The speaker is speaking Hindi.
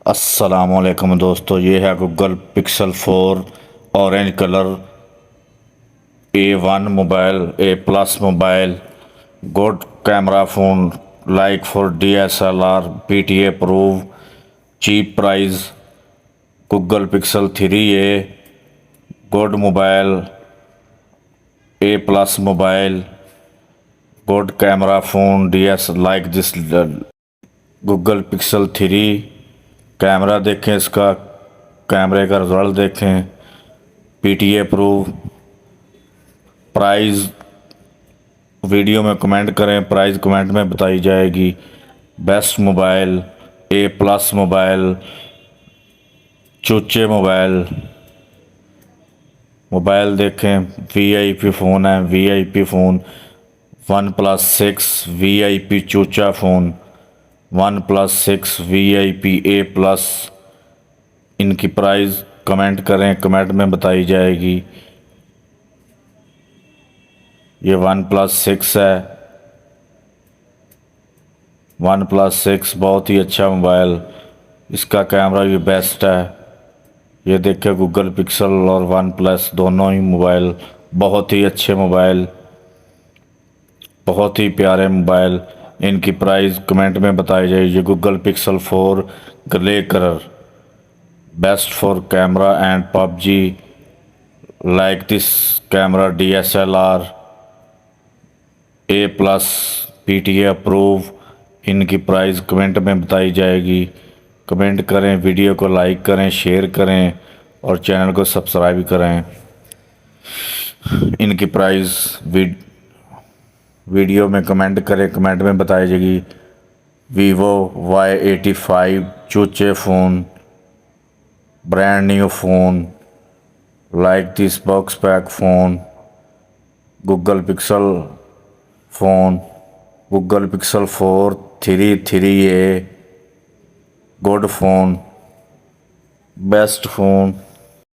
अस्सलामुअलैकुम दोस्तों, ये है Google Pixel 4 orange colour A1 mobile, A+ mobile. Good camera phone, like for DSLR, PTA approve, cheap price. Google Pixel 3A good mobile, A+ mobile, good camera phone, DS like this. Google Pixel 3 camera देखें, इसका कैमरे का रिजल्ट देखें, PTA अप्रूव। प्राइस वीडियो में कमेंट करें, प्राइस कमेंट में बताई जाएगी। बेस्ट मोबाइल, A+ मोबाइल, चूचे मोबाइल। मोबाइल देखें, VIP फ़ोन है, VIP फ़ोन। OnePlus 6 VIP चूचा फ़ोन, OnePlus 6 VIP A+। इनकी प्राइस कमेंट करें, कमेंट में बताई जाएगी। ये OnePlus 6 है। OnePlus 6 बहुत ही अच्छा मोबाइल, इसका कैमरा भी बेस्ट है। ये देखे गूगल पिक्सल और OnePlus दोनों ही मोबाइल बहुत ही अच्छे मोबाइल, बहुत ही प्यारे मोबाइल। इनकी प्राइस कमेंट में बताई जाए। ये Google Pixel 4 grey colour, best for camera and PUBG, like this camera DSLR, A+, PTA approve. इनकी प्राइस कमेंट में बताई जाएगी। कमेंट करें, वीडियो को लाइक करें, शेयर करें और चैनल को सब्सक्राइब करें। इनकी प्राइस वीडियो में कमेंट करें, कमेंट में बताई जाएगी। Vivo Y85 चूचे phone, brand new phone, like this box pack phone. Google Pixel phone, Google Pixel 4 3A good phone, best phone.